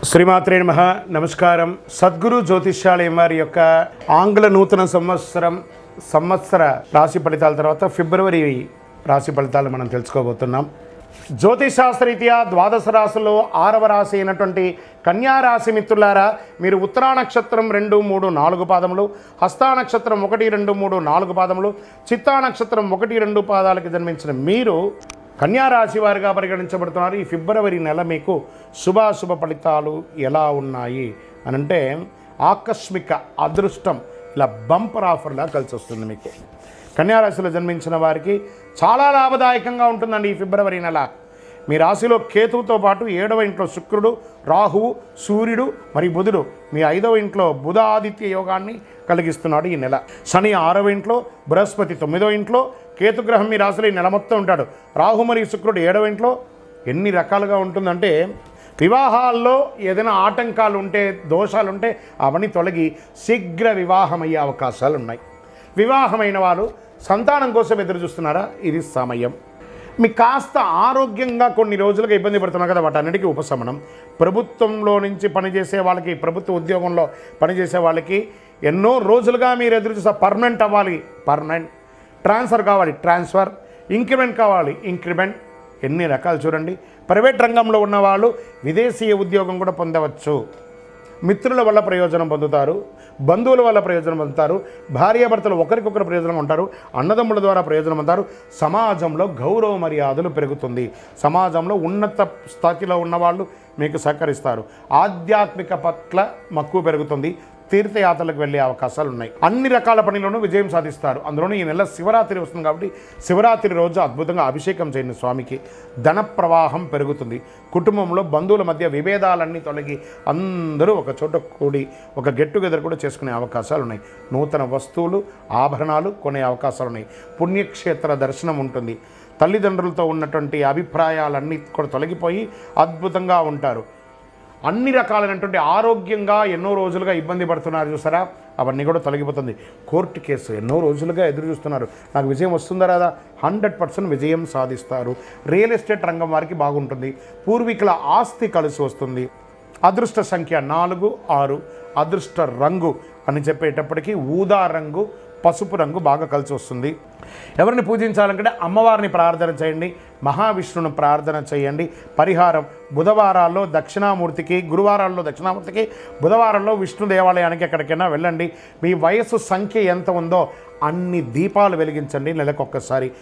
శ్రీమాత్రే నమః. నమస్కారం. సద్గురు జ్యోతిష్యాలయం వారి యొక్క ఆంగ్ల నూతన సంవత్సర రాశి ఫలితాల తర్వాత ఫిబ్రవరి రాశి ఫలితాలు మనం తెలుసుకోబోతున్నాం. జ్యోతిషాస్త్రరీత్యా ద్వాదశ రాశుల్లో 6వ రాశి అయినటువంటి కన్యా రాశి మిత్రులారా, మీరు ఉత్తరా నక్షత్రం 2, 3, 4 పాదములు, హస్తా నక్షత్రం 1, 2, 3, 4 పాదములు, చిత్తా నక్షత్రం 1, 2 పాదాలకు జన్మించిన మీరు కన్యా రాశి వారిగా పరిగణించబడుతున్నారు. ఈ ఫిబ్రవరి నెల మీకు శుభాశుభ ఫలితాలు ఎలా ఉన్నాయి అని అంటే, ఆకస్మిక అదృష్టం ఇలా బంపర్ ఆఫర్లా కలిసి వస్తుంది. మీకు కన్యా రాశిలో జన్మించిన వారికి చాలా లాభదాయకంగా ఉంటుందండి ఈ ఫిబ్రవరి నెల. మీ రాశిలో కేతువుతో పాటు 7వ ఇంట్లో శుక్రుడు, రాహువు, సూర్యుడు మరియు బుధుడు, మీ 5వ ఇంట్లో బుధ ఆదిత్య యోగాన్ని కలిగిస్తున్నాడు ఈ నెల. శని 6వ ఇంట్లో, బృహస్పతి 9వ ఇంట్లో, కేతుగ్రహం మీ రాశిలో ఈ నెల మొత్తం ఉంటాడు. రాహు మరియు శుక్రుడు 7వ ఇంట్లో. ఎన్ని రకాలుగా ఉంటుందంటే, వివాహాల్లో ఏదైనా ఆటంకాలు ఉంటే, దోషాలు ఉంటే అవన్నీ తొలగి శీఘ్ర వివాహమయ్యే అవకాశాలు ఉన్నాయి. వివాహమైన వారు సంతానం కోసం ఎదురు చూస్తున్నారా? ఇది సమయం. మీకు కాస్త ఆరోగ్యంగా కొన్ని రోజులుగా ఇబ్బంది పడుతున్నారు కదా, వాటన్నిటికీ ఉపశమనం. ప్రభుత్వంలో నుంచి పనిచేసే వాళ్ళకి, ప్రభుత్వ ఉద్యోగంలో పనిచేసే వాళ్ళకి ఎన్నో రోజులుగా మీరు ఎదురు చూసే పర్మనెంట్ అవ్వాలి, పర్మనెంట్. ట్రాన్స్ఫర్ కావాలి, ట్రాన్స్ఫర్. ఇంక్రిమెంట్ కావాలి, ఇంక్రిమెంట్. ఎన్ని రకాలు చూడండి. ప్రైవేట్ రంగంలో ఉన్నవాళ్ళు విదేశీయ ఉద్యోగం కూడా పొందవచ్చు. మిత్రుల వల్ల ప్రయోజనం పొందుతారు, బంధువుల వల్ల ప్రయోజనం పొందుతారు, భార్యాభర్తలు ఒకరికొకరు ప్రయోజనం ఉంటారు, అన్నదమ్ముల ద్వారా ప్రయోజనం పొందుతారు. సమాజంలో గౌరవ మర్యాదలు పెరుగుతుంది. సమాజంలో ఉన్నత స్థాయిలో ఉన్నవాళ్ళు మీకు సహకరిస్తారు. ఆధ్యాత్మిక పట్ల మక్కువ పెరుగుతుంది. తీర్థయాత్రలకు వెళ్ళే అవకాశాలు ఉన్నాయి. అన్ని రకాల పనులను విజయం సాధిస్తారు. అందులోనూ ఈ నెల శివరాత్రి వస్తుంది కాబట్టి శివరాత్రి రోజు అద్భుతంగా అభిషేకం చేయండి స్వామికి. ధన ప్రవాహం పెరుగుతుంది. కుటుంబంలో బంధువుల మధ్య విభేదాలన్నీ తొలగి అందరూ ఒక చోట కూడి ఒక గెట్ టుగెదర్ కూడా చేసుకునే అవకాశాలు ఉన్నాయి. నూతన వస్తువులు, ఆభరణాలు కొనే అవకాశాలు ఉన్నాయి. పుణ్యక్షేత్ర దర్శనం ఉంటుంది. తల్లిదండ్రులతో ఉన్నటువంటి అభిప్రాయాలన్నీ కూడా తొలగిపోయి అద్భుతంగా ఉంటారు. అన్ని రకాలైనటువంటి ఆరోగ్యంగా ఎన్నో రోజులుగా ఇబ్బంది పడుతున్నారు చూసారా, అవన్నీ కూడా తొలగిపోతుంది. కోర్టు కేసు ఎన్నో రోజులుగా ఎదురు చూస్తున్నారు, నాకు విజయం వస్తుందా రాదా? 100% విజయం సాధిస్తారు. రియల్ ఎస్టేట్ రంగం వారికి బాగుంటుంది. పూర్వీకుల ఆస్తి కలిసి వస్తుంది. అదృష్ట సంఖ్య 4, 6. అదృష్ట రంగు అని చెప్పేటప్పటికీ ఊదా రంగు, పసుపు రంగు బాగా కలిసి వస్తుంది. ఎవరిని పూజించాలంటే అమ్మవారిని ప్రార్థన చేయండి, మహావిష్ణువును ప్రార్థన చేయండి. పరిహారం: బుధవారాల్లో దక్షిణామూర్తికి, గురువారాల్లో దక్షిణామూర్తికి, బుధవారంలో విష్ణు దేవాలయానికి ఎక్కడికైనా వెళ్ళండి. మీ వయస్సు సంఖ్య ఎంత ఉందో అన్ని దీపాలు వెలిగించండి నెలకొక్కసారి.